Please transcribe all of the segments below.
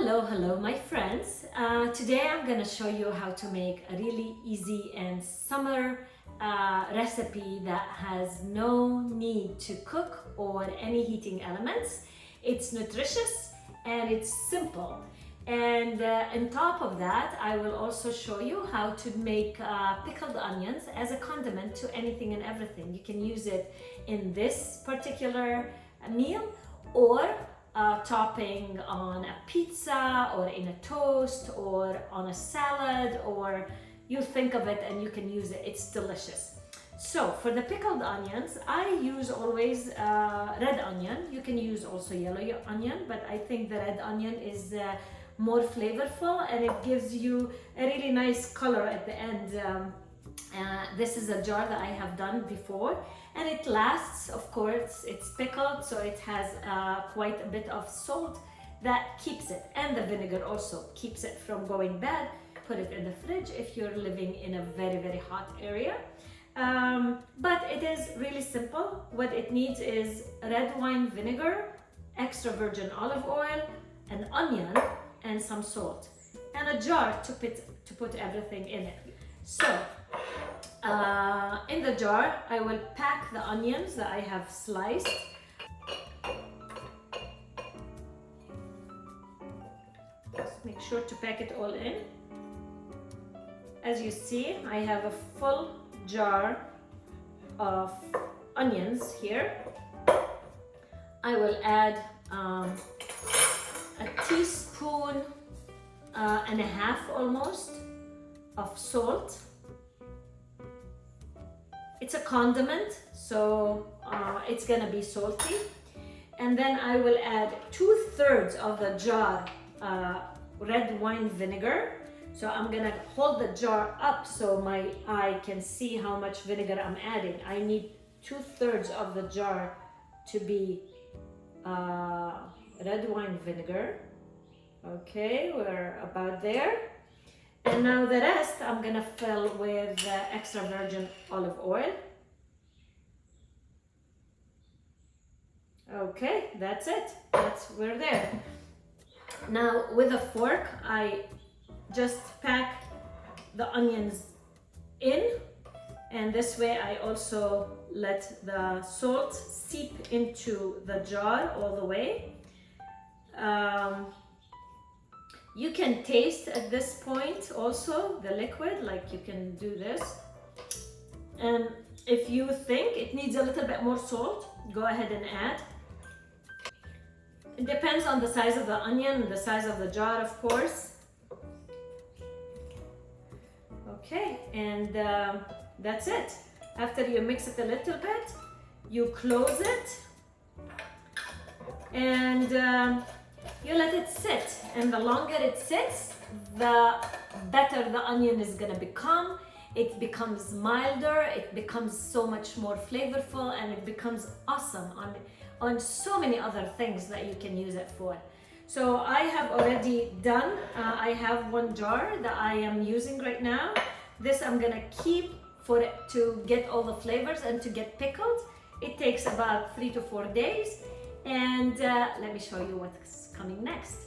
Hello my friends. Today I'm gonna show you how to make a really easy and summer recipe that has no need to cook or any heating elements. It's nutritious and it's simple. And on top of that, I will also show you how to make pickled onions as a condiment to anything and everything. You can use it in this particular meal or topping on a pizza or in a toast or on a salad, or you think of it and you can use it. It's delicious. So for the pickled onions, I use always red onion. You can use also yellow onion, but I think the red onion is more flavorful and it gives you a really nice color at the end. This is a jar that I have done before and it lasts. Of course, it's pickled, so it has quite a bit of salt that keeps it, and the vinegar also keeps it from going bad. Put it in the fridge if you're living in a very hot area. But it is really simple. What it needs is red wine vinegar, extra virgin olive oil, an onion, and some salt, and a jar to put everything in it. So in the jar, I will pack the onions that I have sliced. Just make sure to pack it all in. As you see, I have a full jar of onions here. I will add a teaspoon and a half almost of salt. It's a condiment, so it's gonna be salty. And then I will add 2/3 of the jar red wine vinegar. So I'm gonna hold the jar up so my eye can see how much vinegar I'm adding. I need 2/3 of the jar to be red wine vinegar. Okay, we're about there. And now the rest I'm gonna fill with extra virgin olive oil. Okay, that's it. We're there. Now with a fork, I just pack the onions in, and this way I also let the salt seep into the jar all the way. You can taste at this point also the liquid, like you can do this. And if you think it needs a little bit more salt, go ahead and add. It depends on the size of the onion and the size of the jar, of course. Okay, and that's it. After you mix it a little bit, you close it and you let it sit. And the longer it sits, the better the onion is gonna become. It becomes milder, it becomes so much more flavorful, and it becomes awesome on so many other things that you can use it for. So I have already done, I have one jar that I am using right now. This I'm gonna keep for it to get all the flavors and to get pickled. It takes about 3 to 4 days. And let me show you what's coming next.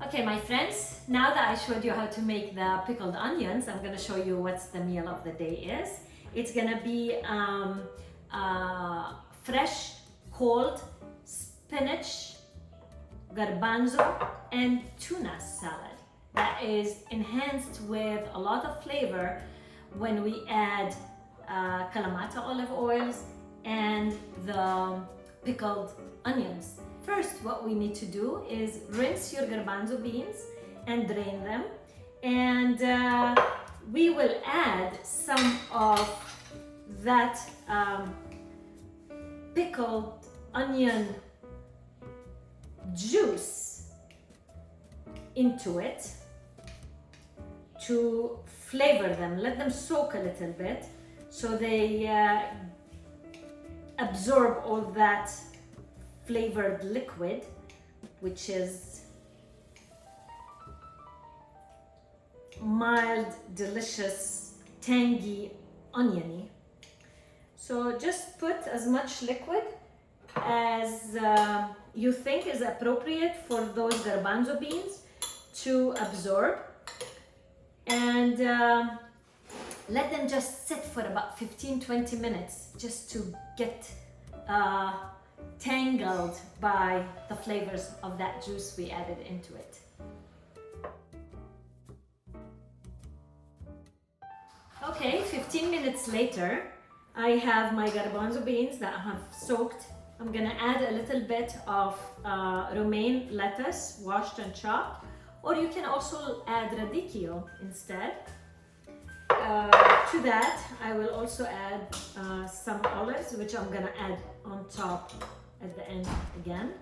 Okay, my friends, now that I showed you how to make the pickled onions, I'm gonna show you what's the meal of the day is. It's gonna be fresh, cold spinach, garbanzo, and tuna salad that is enhanced with a lot of flavor when we add Kalamata olive oils and the pickled onions. First, what we need to do is rinse your garbanzo beans and drain them, and we will add some of that pickled onion juice into it to flavor them. Let them soak a little bit so they absorb all that flavored liquid, which is mild, delicious, tangy, oniony. So just put as much liquid as you think is appropriate for those garbanzo beans to absorb, and let them just sit for about 15-20 minutes just to get tangled by the flavors of that juice we added into it. Okay, 15 minutes later, I have my garbanzo beans that I have soaked. I'm gonna add a little bit of romaine lettuce, washed and chopped, or you can also add radicchio instead. To that, I will also add some olives, which I'm gonna add on top at the end again.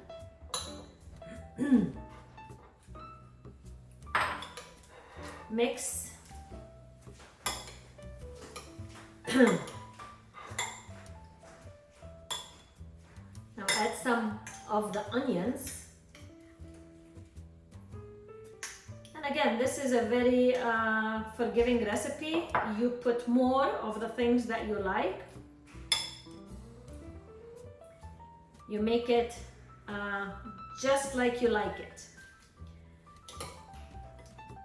Mix. Now add some of the onions. And again, this is a very forgiving recipe. You put more of the things that you like. You make it just like you like it.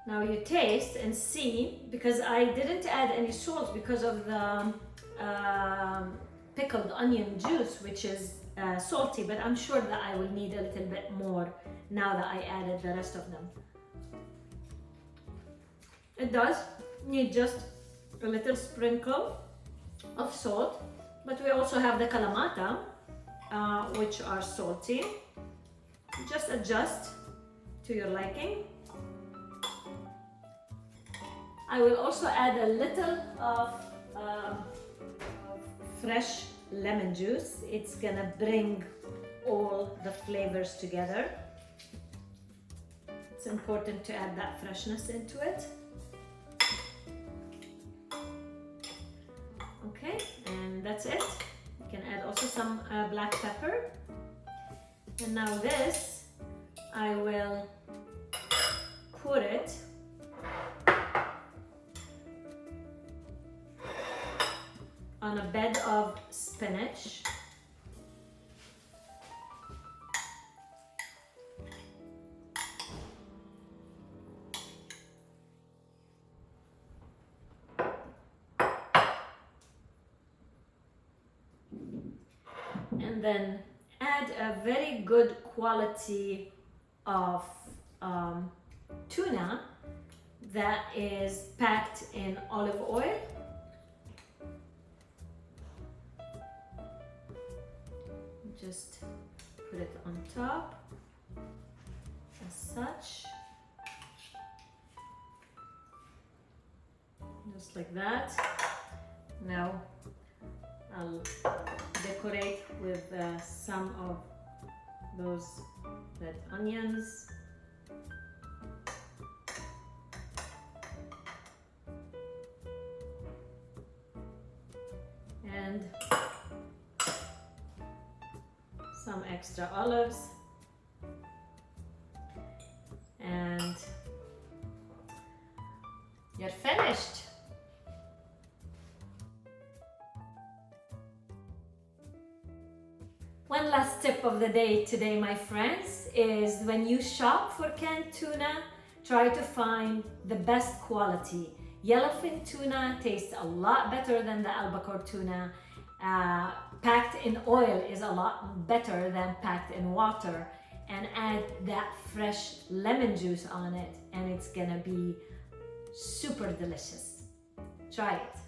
Now you taste and see, because I didn't add any salt because of the pickled onion juice, which is salty, but I'm sure that I will need a little bit more now that I added the rest of them. It does need just a little sprinkle of salt, but we also have the Kalamata, which are salty. Just adjust to your liking. I will also add a little of fresh lemon juice. It's gonna bring all the flavors together. It's important to add that freshness into it. Okay, and that's it. You can add also some black pepper. And now this, I will put it on a bed of spinach. And then add a very good quality of tuna that is packed in olive oil. Just put it on top, as such, just like that. Now I'll decorate with some of those red onions. And some extra olives, and you're finished. One last tip of the day today, my friends, is when you shop for canned tuna, try to find the best quality. Yellowfin tuna tastes a lot better than the albacore tuna. Packed in oil is a lot better than packed in water, and add that fresh lemon juice on it and it's gonna be super delicious. Try it.